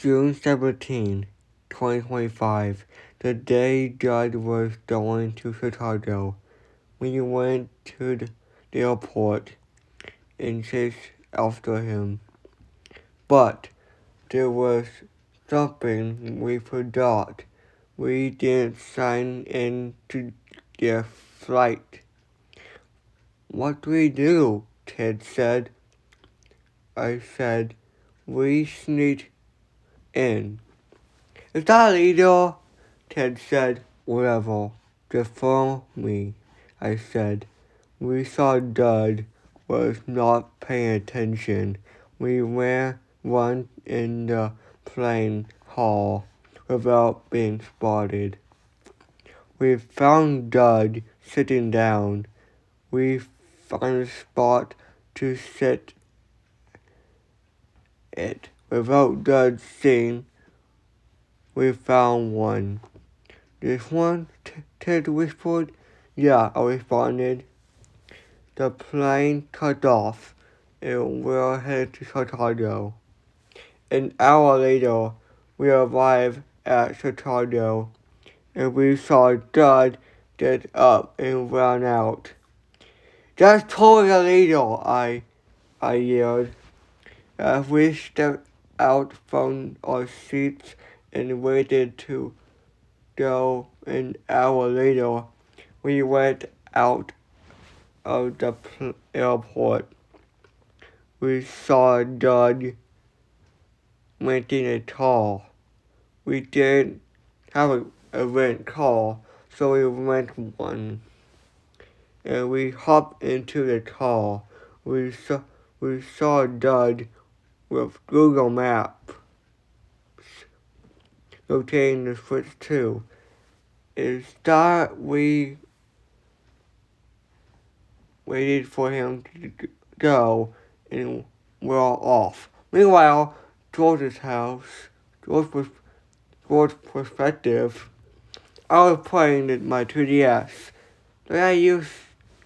June 17, 2025, the day Judd was going to Chicago. We went to the airport and chased after him. But there was something we forgot. We didn't sign in to their flight. What do we do? Ted said. I said, we sneaked in. Is that illegal? Ted said, whatever. Just follow me, I said. We saw Dud was not paying attention. We ran in the plane hall without being spotted. We found Dud sitting down. We found a spot to sit it. Without Dud seeing, we found one. This one? Ted whispered. Yeah, I responded. The plane took off, and we were headed to Chicago. An hour later, we arrived at Chicago, and we saw Dud get up and run out. That's totally illegal, I yelled. As we stepped out from our seats and waited to go, an hour later, we went out of the airport. We saw Dud renting a car. We didn't have a rent car, so we rented one. And we hopped into the car. We saw Dud with Google Maps locating the Switch 2. Is that we waited for him to go and we're off. Meanwhile, George's house, George's perspective, I was playing my 2DS like I used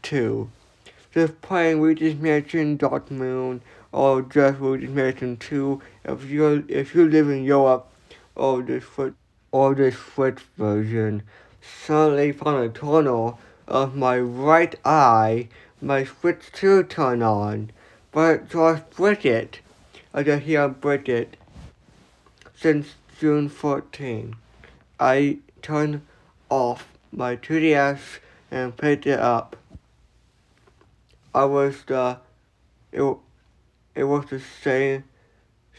to. Just playing Luigi's Mansion, Dark Moon, or just Luigi's Mansion 2 if you live in Europe, or the Switch version. Suddenly from the corner of my right eye, my Switch 2 turned on, but it just break it. I just hear break it. Since June 14, I turned off my 2DS and picked it up. It was the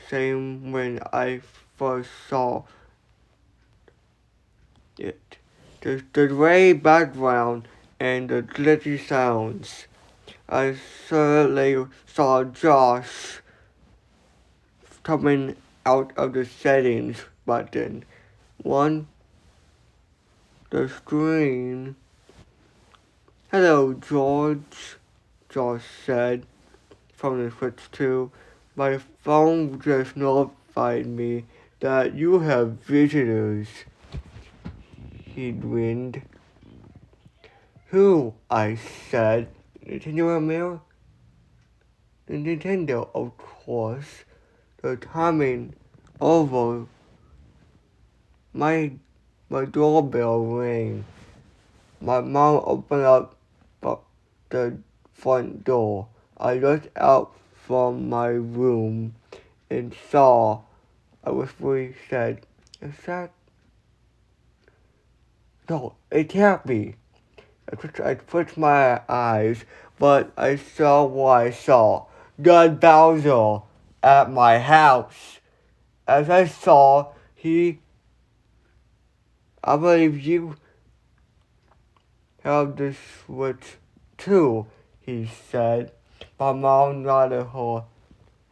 same when I first saw it. The gray background and the glitchy sounds. I suddenly saw Josh coming out of the settings button. The screen. Hello, George, Josh said from the Switch 2. My phone just notified me that you have visitors. He grinned. Who? I said. Nintendo, of course. The timing over. My doorbell rang. My mom opened up the front door. I looked out from my room and saw. I whisperingly said, "Is that?" No, it can't be. I twitched my eyes, but I saw what I saw. Dud Bowser at my house. As I saw, I believe you have the Switch too, he said. My mom nodded her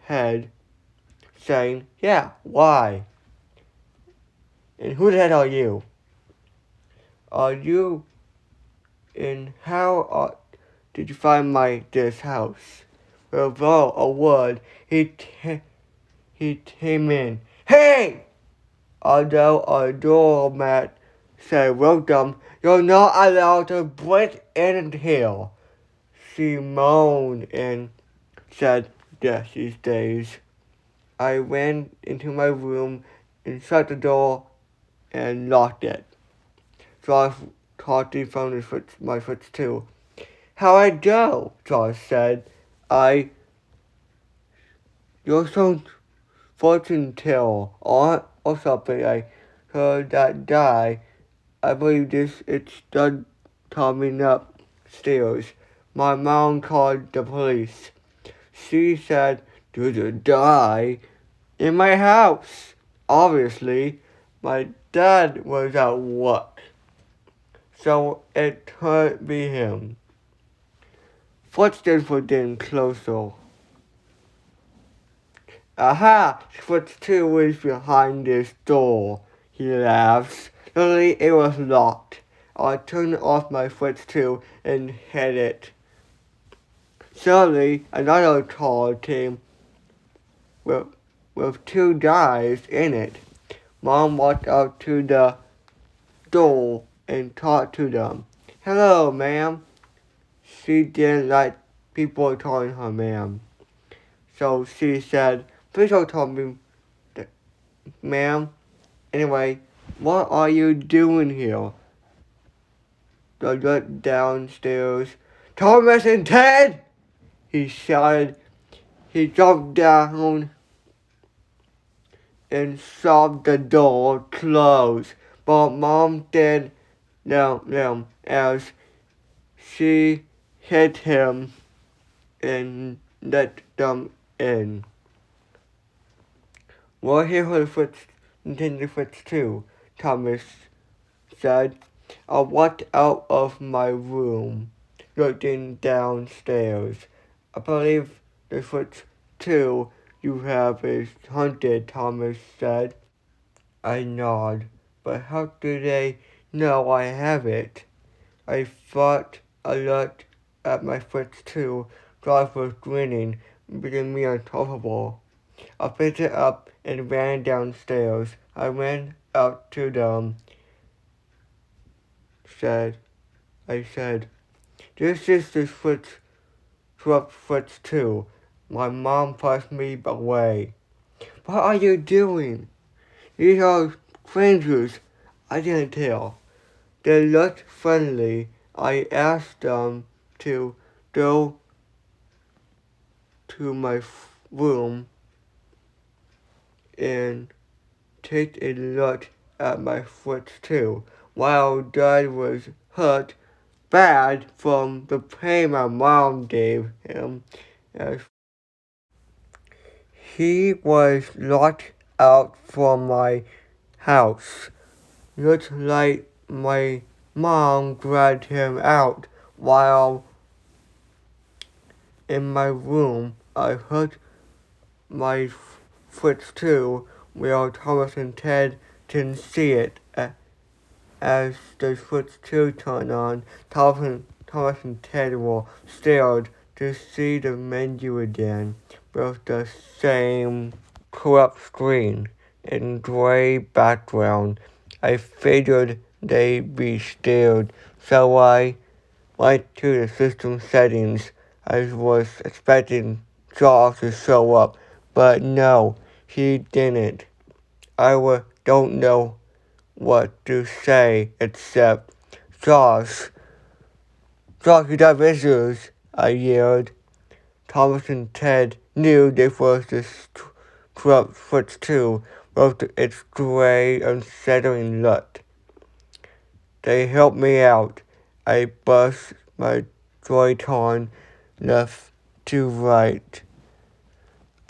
head, saying, yeah, why? And who the hell are you? Are you in how did you find this house? Without a word, he came in. Hey! Although a doormat said welcome, you're not allowed to break in here. She moaned and said, yes, these days. I went into my room and shut the door and locked it. Josh talked from my fridge too. How'd it go? Josh said. You're so fortune teller or something. I heard that guy. I believe it's done coming upstairs. My mom called the police. She said there's a guy in my house. Obviously, my dad was at work, so it couldn't be him. Footsteps were getting closer. Aha! Switch 2 was behind this door, he laughs. Luckily, it was locked. I turned off my switch 2 and hid it. Suddenly, another car came with two guys in it. Mom walked up to the door and talked to them. Hello, ma'am. She didn't like people calling her ma'am. So she said, please don't call me ma'am. Anyway, what are you doing here? They looked downstairs. Thomas and Ted! He shouted. He jumped down and saw the door close. But Mom did them as she hit him and let them in. We're here for the Fritz too, Thomas said. I walked out of my room, looking downstairs. I believe the Fritz too you have is haunted, Thomas said. I nodded. But how do they know I have it? I thought I looked at my Fritz too. Josh was grinning, making me uncomfortable. I picked it up and ran downstairs. I went up to them. I said, this is the Fritz too. My mom pushed me away. What are you doing? These are strangers. I didn't tell. They looked friendly. I asked them to go to my room and take a look at my Fritz too. While Dad was hurt bad from the pain my mom gave him, as he was locked out from my house. Looked like my mom dragged him out while in my room. I heard my Fritz too, while Thomas and Ted didn't see it. As the Fritz too turned on, Thomas and Ted were scared to see the menu again, with the same corrupt screen and gray background. I figured they'd be scared, so I went to the system settings. I was expecting Charles to show up, but no, he didn't. I don't know what to say except, Josh, you got visitors, I yelled. Thomas and Ted knew this was the corrupt Fritz too, with its gray, unsettling look. They helped me out. I buzzed my Joy-Con left to right,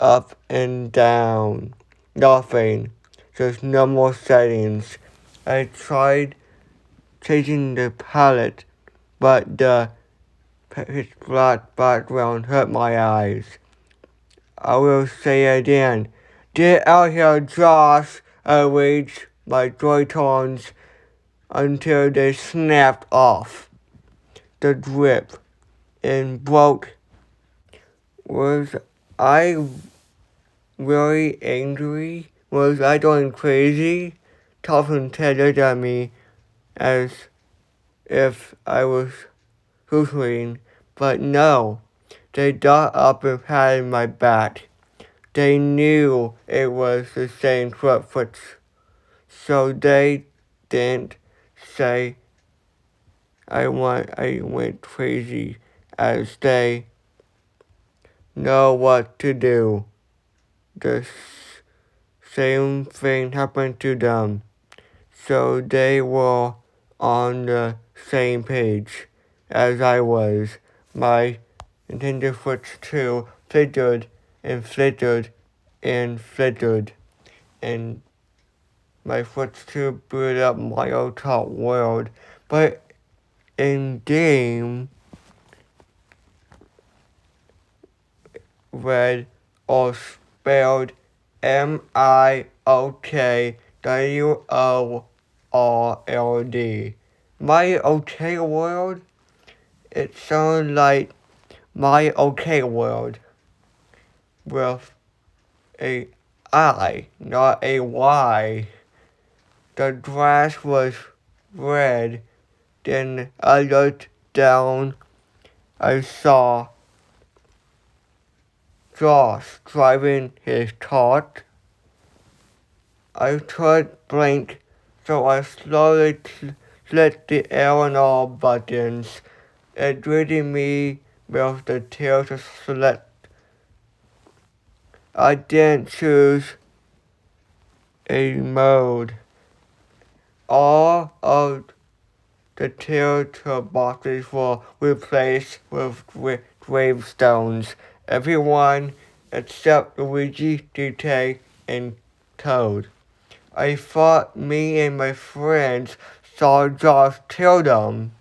up and down. Nothing. Just normal settings. I tried changing the palette, but the pitch black background hurt my eyes. I will say again, get out here, Josh! I raged my Joy-Cons until they snapped off the grip and broke. Was I really angry? Was I going crazy? Tom and Ted looked at me as if I was hootering, but no. They got up and patted my back. they knew it was the same foot, so they didn't say I went crazy, as they know what to do. The same thing happened to them, so they were on the same page as I was. My Nintendo Switch 2 flittered and flittered and flittered, and my Switch 2 booted up Mario Kart World, but in game, read or spelled MIOKWORLD. My OK World? It sounded like My OK World with a I, not a Y. The grass was red. Then I looked down. I saw Josh driving his cart. I could blink, so I slowly clicked the L and R buttons. It greeted me with the tail to select. I didn't choose a mode. All of the tail boxes were replaced with gravestones. Everyone except Luigi, DK, and Toad. I thought me and my friends saw Josh kill them.